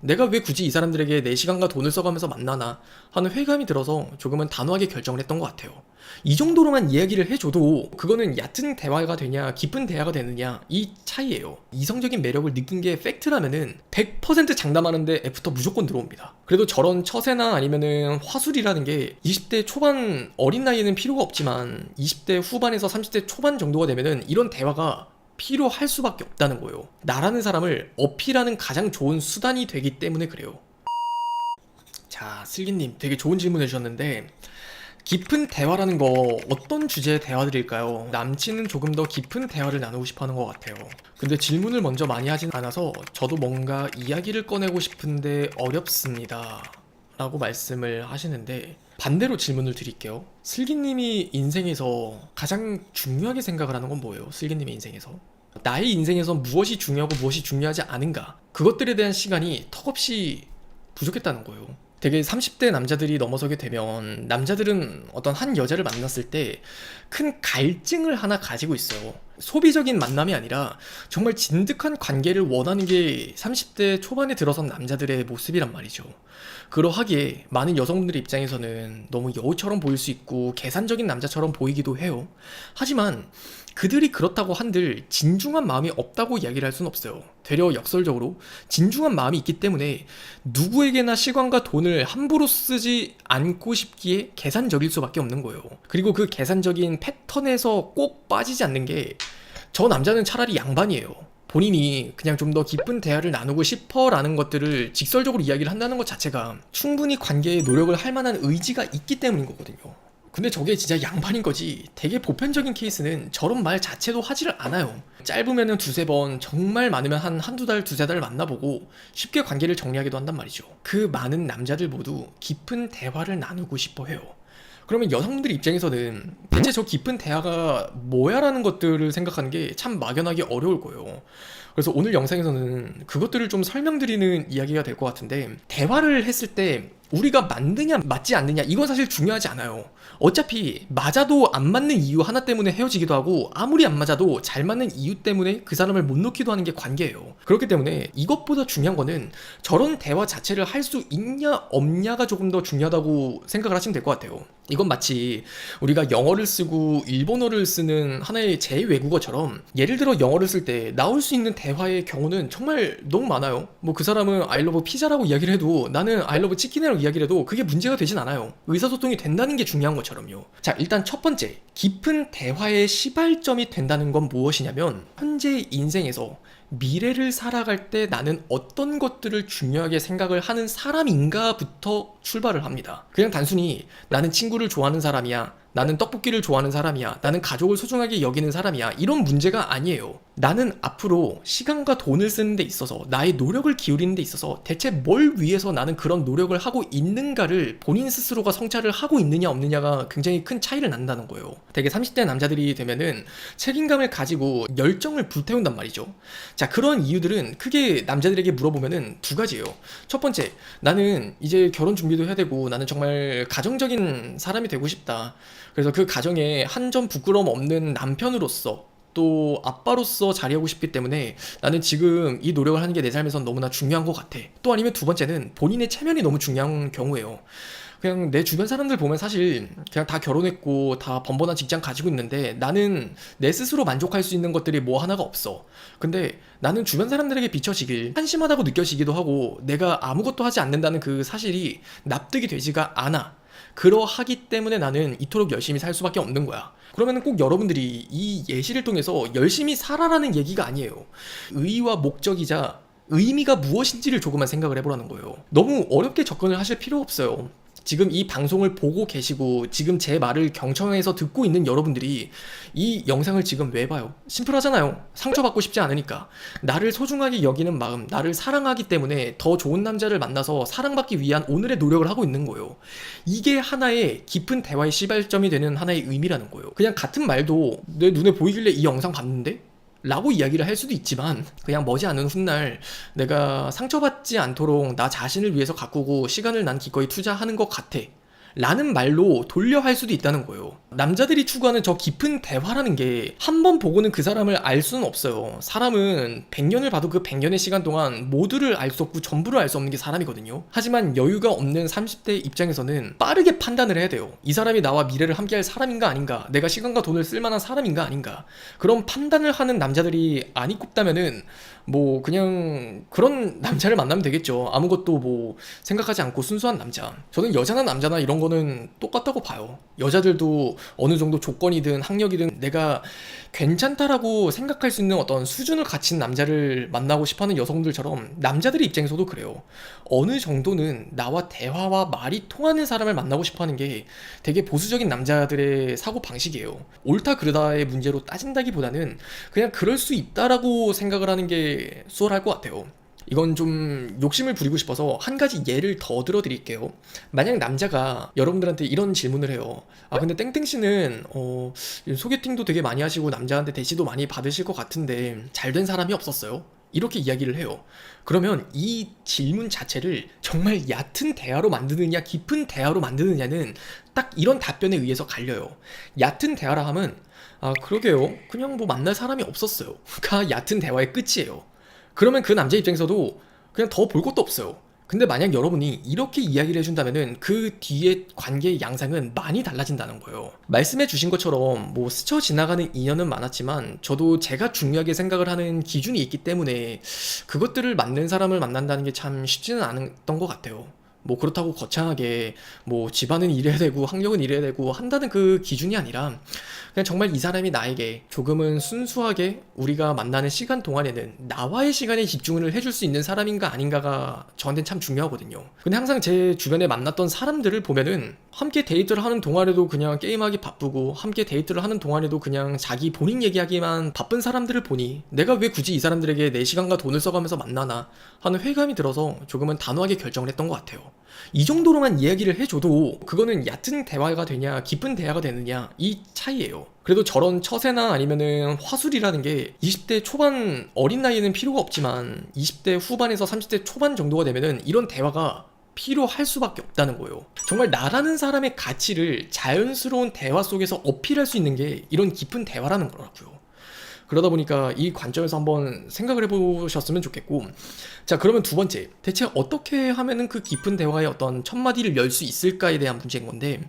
내가 왜 굳이 이 사람들에게 내 시간과 돈을 써가면서 만나나 하는 회의감이 들어서 조금은 단호하게 결정을 했던 것 같아요. 이 정도로만 이야기를 해줘도 그거는 얕은 대화가 되냐 깊은 대화가 되느냐 이 차이예요. 이성적인 매력을 느낀 게 팩트라면은 100% 장담하는데 애프터 무조건 들어옵니다. 그래도 저런 처세나 아니면은 화술이라는 게 20대 초반 어린 나이에는 필요가 없지만 20대 후반에서 30대 초반 정도가 되면은 이런 대화가 필요할 수밖에 없다는 거예요. 나라는 사람을 어필하는 가장 좋은 수단이 되기 때문에 그래요. 자, 슬기님 되게 좋은 질문 해주셨는데 깊은 대화라는 거 어떤 주제의 대화들일까요? 남친은 조금 더 깊은 대화를 나누고 싶어 하는 것 같아요. 근데 질문을 먼저 많이 하진 않아서 저도 뭔가 이야기를 꺼내고 싶은데 어렵습니다 라고 말씀을 하시는데, 반대로 질문을 드릴게요. 슬기님이 인생에서 가장 중요하게 생각을 하는 건 뭐예요? 슬기님의 인생에서 나의 인생에서 무엇이 중요하고 무엇이 중요하지 않은가, 그것들에 대한 시간이 턱없이 부족했다는 거예요. 되게 30대 남자들이 넘어서게 되면 남자들은 어떤 한 여자를 만났을 때 큰 갈증을 하나 가지고 있어요. 소비적인 만남이 아니라 정말 진득한 관계를 원하는 게 30대 초반에 들어선 남자들의 모습이란 말이죠. 그러하기에 많은 여성분들의 입장에서는 너무 여우처럼 보일 수 있고 계산적인 남자처럼 보이기도 해요. 하지만 그들이 그렇다고 한들 진중한 마음이 없다고 이야기를 할 수는 없어요. 되려 역설적으로 진중한 마음이 있기 때문에 누구에게나 시간과 돈을 함부로 쓰지 않고 싶기에 계산적일 수밖에 없는 거예요. 그리고 그 계산적인 패턴에서 꼭 빠지지 않는 게, 저 남자는 차라리 양반이에요. 본인이 그냥 좀 더 깊은 대화를 나누고 싶어 라는 것들을 직설적으로 이야기를 한다는 것 자체가 충분히 관계에 노력을 할 만한 의지가 있기 때문인 거거든요. 근데 저게 진짜 양반인 거지, 되게 보편적인 케이스는 저런 말 자체도 하지를 않아요. 짧으면은 두세 번, 정말 많으면 한두 달, 두세 달 만나보고 쉽게 관계를 정리하기도 한단 말이죠. 그 많은 남자들 모두 깊은 대화를 나누고 싶어 해요. 그러면 여성분들 입장에서는 대체 저 깊은 대화가 뭐야 라는 것들을 생각하는 게 참 막연하게 어려울 거예요. 그래서 오늘 영상에서는 그것들을 좀 설명드리는 이야기가 될 것 같은데, 대화를 했을 때 우리가 맞느냐 맞지 않느냐 이건 사실 중요하지 않아요. 어차피 맞아도 안 맞는 이유 하나 때문에 헤어지기도 하고, 아무리 안 맞아도 잘 맞는 이유 때문에 그 사람을 못 놓기도 하는 게 관계예요. 그렇기 때문에 이것보다 중요한 거는 저런 대화 자체를 할 수 있냐 없냐가 조금 더 중요하다고 생각을 하시면 될 것 같아요. 이건 마치 우리가 영어를 쓰고 일본어를 쓰는 하나의 제 외국어처럼, 예를 들어 영어를 쓸 때 나올 수 있는 대화의 경우는 정말 너무 많아요. 뭐 그 사람은 I love 피자라고 이야기를 해도 나는 I love 치킨이라고 이야기를 해도 그게 문제가 되진 않아요. 의사소통이 된다는 게 중요한 것처럼요. 자, 일단 첫 번째, 깊은 대화의 시발점이 된다는 건 무엇이냐면, 현재 인생에서 미래를 살아갈 때 나는 어떤 것들을 중요하게 생각을 하는 사람인가부터 출발을 합니다. 그냥 단순히 나는 친구를 좋아하는 사람이야, 나는 떡볶이를 좋아하는 사람이야, 나는 가족을 소중하게 여기는 사람이야, 이런 문제가 아니에요. 나는 앞으로 시간과 돈을 쓰는 데 있어서, 나의 노력을 기울이는 데 있어서 대체 뭘 위해서 나는 그런 노력을 하고 있는가를 본인 스스로가 성찰을 하고 있느냐 없느냐가 굉장히 큰 차이를 난다는 거예요. 되게 30대 남자들이 되면은 책임감을 가지고 열정을 불태운단 말이죠. 자, 그런 이유들은 크게 남자들에게 물어보면은 두 가지예요. 첫 번째, 나는 이제 결혼 준비도 해야 되고 나는 정말 가정적인 사람이 되고 싶다. 그래서 그 가정에 한 점 부끄러움 없는 남편으로서, 또 아빠로서 자리하고 싶기 때문에 나는 지금 이 노력을 하는 게 내 삶에선 너무나 중요한 것 같아. 또 아니면 두 번째는 본인의 체면이 너무 중요한 경우예요. 그냥 내 주변 사람들 보면 사실 그냥 다 결혼했고 다 번번한 직장 가지고 있는데 나는 내 스스로 만족할 수 있는 것들이 뭐 하나가 없어. 근데 나는 주변 사람들에게 비춰지길 한심하다고 느껴지기도 하고, 내가 아무것도 하지 않는다는 그 사실이 납득이 되지가 않아. 그러하기 때문에 나는 이토록 열심히 살 수밖에 없는 거야. 그러면 꼭 여러분들이 이 예시를 통해서 열심히 살아라는 얘기가 아니에요. 의의와 목적이자 의미가 무엇인지를 조금만 생각을 해보라는 거예요. 너무 어렵게 접근을 하실 필요 없어요. 지금 이 방송을 보고 계시고 지금 제 말을 경청해서 듣고 있는 여러분들이 이 영상을 지금 왜 봐요? 심플하잖아요. 상처받고 싶지 않으니까. 나를 소중하게 여기는 마음, 나를 사랑하기 때문에 더 좋은 남자를 만나서 사랑받기 위한 오늘의 노력을 하고 있는 거예요. 이게 하나의 깊은 대화의 시발점이 되는 하나의 의미라는 거예요. 그냥 같은 말도 내 눈에 보이길래 이 영상 봤는데? 라고 이야기를 할 수도 있지만, 그냥 머지않은 훗날 내가 상처받지 않도록 나 자신을 위해서 가꾸고 시간을 난 기꺼이 투자하는 것 같아 라는 말로 돌려 할 수도 있다는 거예요. 남자들이 추구하는 저 깊은 대화라는 게 한 번 보고는 그 사람을 알 수는 없어요. 사람은 100년을 봐도 그 100년의 시간 동안 모두를 알 수 없고 전부를 알 수 없는 게 사람이거든요. 하지만 여유가 없는 30대 입장에서는 빠르게 판단을 해야 돼요. 이 사람이 나와 미래를 함께할 사람인가 아닌가, 내가 시간과 돈을 쓸 만한 사람인가 아닌가, 그런 판단을 하는 남자들이 아니 꼽다면은 뭐 그냥 그런 남자를 만나면 되겠죠. 아무것도 뭐 생각하지 않고 순수한 남자. 저는 여자나 남자나 이런 거는 똑같다고 봐요. 여자들도 어느 정도 조건이든 학력이든 내가 괜찮다라고 생각할 수 있는 어떤 수준을 갖춘 남자를 만나고 싶어하는 여성들처럼 남자들의 입장에서도 그래요. 어느 정도는 나와 대화와 말이 통하는 사람을 만나고 싶어하는 게 되게 보수적인 남자들의 사고 방식이에요. 옳다 그르다의 문제로 따진다기보다는 그냥 그럴 수 있다라고 생각을 하는 게 수월할 것 같아요. 이건 좀 욕심을 부리고 싶어서 한 가지 예를 더 들어드릴게요. 만약 남자가 여러분들한테 이런 질문을 해요. 아 근데 땡땡씨는 소개팅도 되게 많이 하시고 남자한테 대시도 많이 받으실 것 같은데 잘 된 사람이 없었어요? 이렇게 이야기를 해요. 그러면 이 질문 자체를 정말 얕은 대화로 만드느냐 깊은 대화로 만드느냐는 딱 이런 답변에 의해서 갈려요. 얕은 대화라 하면 아 그러게요, 그냥 뭐 만날 사람이 없었어요 가 얕은 대화의 끝이에요. 그러면 그 남자 입장에서도 그냥 더 볼 것도 없어요. 근데 만약 여러분이 이렇게 이야기를 해준다면은 그 뒤에 관계의 양상은 많이 달라진다는 거예요. 말씀해 주신 것처럼 뭐 스쳐 지나가는 인연은 많았지만 저도 제가 중요하게 생각을 하는 기준이 있기 때문에 그것들을 맞는 사람을 만난다는 게 참 쉽지는 않았던 것 같아요. 뭐 그렇다고 거창하게 뭐 집안은 이래야 되고 학력은 이래야 되고 한다는 그 기준이 아니라 그냥 정말 이 사람이 나에게 조금은 순수하게 우리가 만나는 시간 동안에는 나와의 시간에 집중을 해줄 수 있는 사람인가 아닌가가 저한테는 참 중요하거든요. 근데 항상 제 주변에 만났던 사람들을 보면은 함께 데이트를 하는 동안에도 그냥 게임하기 바쁘고 함께 데이트를 하는 동안에도 그냥 자기 본인 얘기하기만 바쁜 사람들을 보니 내가 왜 굳이 이 사람들에게 내 시간과 돈을 써가면서 만나나 하는 회의감이 들어서 조금은 단호하게 결정을 했던 것 같아요. 이 정도로만 이야기를 해줘도 그거는 얕은 대화가 되냐 깊은 대화가 되느냐 이 차이예요. 그래도 저런 처세나 아니면은 화술이라는 게 20대 초반 어린 나이에는 필요가 없지만 20대 후반에서 30대 초반 정도가 되면은 이런 대화가 필요할 수밖에 없다는 거예요. 정말 나라는 사람의 가치를 자연스러운 대화 속에서 어필할 수 있는 게 이런 깊은 대화라는 거라고요. 그러다 보니까 이 관점에서 한번 생각을 해보셨으면 좋겠고, 자 그러면 두 번째, 대체 어떻게 하면은 그 깊은 대화의 어떤 첫 마디를 열 수 있을까에 대한 문제인 건데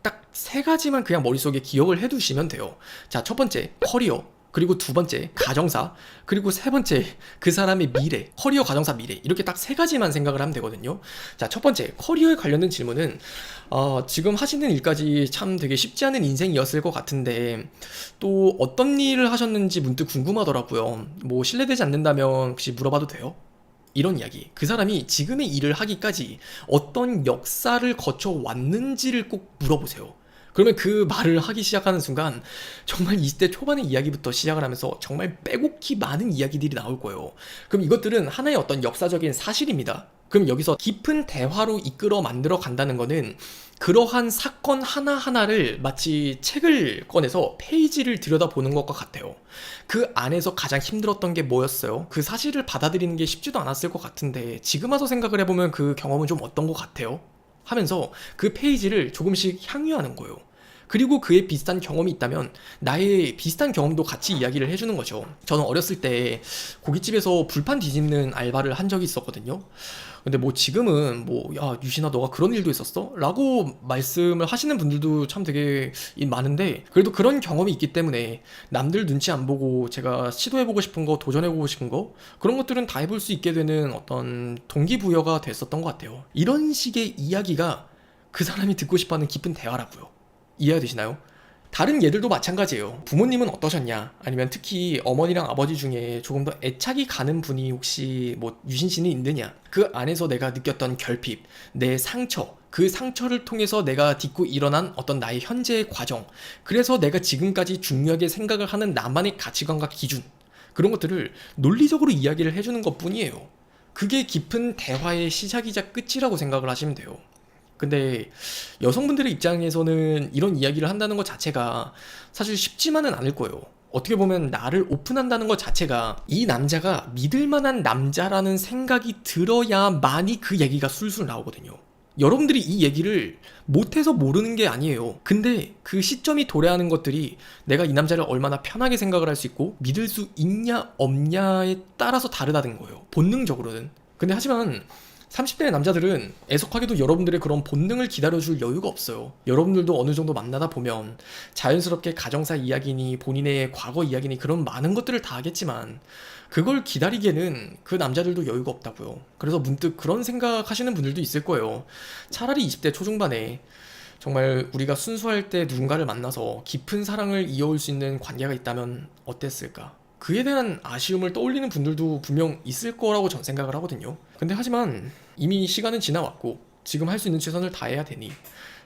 딱 세 가지만 그냥 머릿속에 기억을 해두시면 돼요. 자 첫 번째 커리어, 그리고 두 번째 가정사, 그리고 세 번째 그 사람의 미래. 커리어, 가정사, 미래, 이렇게 딱 세 가지만 생각을 하면 되거든요. 자 첫 번째 커리어에 관련된 질문은 지금 하시는 일까지 참 되게 쉽지 않은 인생이었을 것 같은데 또 어떤 일을 하셨는지 문득 궁금하더라고요. 뭐 실례되지 않는다면 혹시 물어봐도 돼요? 이런 이야기. 그 사람이 지금의 일을 하기까지 어떤 역사를 거쳐 왔는지를 꼭 물어보세요. 그러면 그 말을 하기 시작하는 순간 정말 20대 초반의 이야기부터 시작을 하면서 정말 빼곡히 많은 이야기들이 나올 거예요. 그럼 이것들은 하나의 어떤 역사적인 사실입니다. 그럼 여기서 깊은 대화로 이끌어 만들어 간다는 거는 그러한 사건 하나하나를 마치 책을 꺼내서 페이지를 들여다보는 것과 같아요. 그 안에서 가장 힘들었던 게 뭐였어요? 그 사실을 받아들이는 게 쉽지도 않았을 것 같은데 지금 와서 생각을 해보면 그 경험은 좀 어떤 것 같아요? 하면서 그 페이지를 조금씩 향유하는 거예요. 그리고 그에 비슷한 경험이 있다면 나의 비슷한 경험도 같이 이야기를 해주는 거죠. 저는 어렸을 때 고깃집에서 불판 뒤집는 알바를 한 적이 있었거든요. 근데 뭐 지금은 뭐 야 유신아 너가 그런 일도 있었어? 라고 말씀을 하시는 분들도 참 되게 많은데 그래도 그런 경험이 있기 때문에 남들 눈치 안 보고 제가 시도해보고 싶은 거, 도전해보고 싶은 거, 그런 것들은 다 해볼 수 있게 되는 어떤 동기부여가 됐었던 것 같아요. 이런 식의 이야기가 그 사람이 듣고 싶어하는 깊은 대화라고요. 이해가 되시나요? 다른 예들도 마찬가지예요. 부모님은 어떠셨냐? 아니면 특히 어머니랑 아버지 중에 조금 더 애착이 가는 분이 혹시 뭐 유신 씨는 있느냐? 그 안에서 내가 느꼈던 결핍, 내 상처, 그 상처를 통해서 내가 딛고 일어난 어떤 나의 현재의 과정, 그래서 내가 지금까지 중요하게 생각을 하는 나만의 가치관과 기준, 그런 것들을 논리적으로 이야기를 해주는 것 뿐이에요. 그게 깊은 대화의 시작이자 끝이라고 생각을 하시면 돼요. 근데 여성분들의 입장에서는 이런 이야기를 한다는 것 자체가 사실 쉽지만은 않을 거예요. 어떻게 보면 나를 오픈한다는 것 자체가 이 남자가 믿을 만한 남자라는 생각이 들어야만이 그 얘기가 술술 나오거든요. 여러분들이 이 얘기를 못해서 모르는 게 아니에요. 근데 그 시점이 도래하는 것들이 내가 이 남자를 얼마나 편하게 생각을 할 수 있고 믿을 수 있냐 없냐에 따라서 다르다는 거예요. 본능적으로는. 근데 하지만 30대의 남자들은 애석하게도 여러분들의 그런 본능을 기다려줄 여유가 없어요. 여러분들도 어느 정도 만나다 보면 자연스럽게 가정사 이야기니 본인의 과거 이야기니 그런 많은 것들을 다 하겠지만 그걸 기다리기에는 그 남자들도 여유가 없다고요. 그래서 문득 그런 생각하시는 분들도 있을 거예요. 차라리 20대 초중반에 정말 우리가 순수할 때 누군가를 만나서 깊은 사랑을 이어올 수 있는 관계가 있다면 어땠을까? 그에 대한 아쉬움을 떠올리는 분들도 분명 있을 거라고 전 생각을 하거든요. 근데 하지만 이미 시간은 지나왔고 지금 할 수 있는 최선을 다해야 되니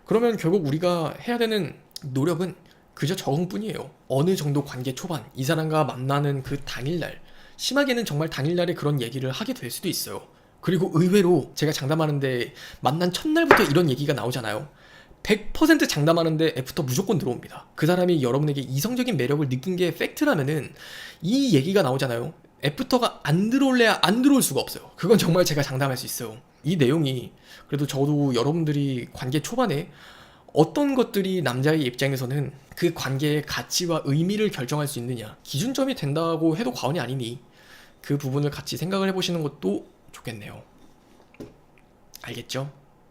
그러면 결국 우리가 해야 되는 노력은 그저 적응뿐이에요. 어느 정도 관계 초반 이 사람과 만나는 그 당일날, 심하게는 정말 당일날에 그런 얘기를 하게 될 수도 있어요. 그리고 의외로 제가 장담하는데 만난 첫날부터 이런 얘기가 나오잖아요. 100% 장담하는데 애프터 무조건 들어옵니다. 그 사람이 여러분에게 이성적인 매력을 느낀 게 팩트라면은 이 얘기가 나오잖아요. 애프터가 안 들어올래야 안 들어올 수가 없어요. 그건 정말 제가 장담할 수 있어요. 이 내용이 그래도 저도 여러분들이 관계 초반에 어떤 것들이 남자의 입장에서는 그 관계의 가치와 의미를 결정할 수 있느냐 기준점이 된다고 해도 과언이 아니니 그 부분을 같이 생각을 해보시는 것도 좋겠네요. 알겠죠?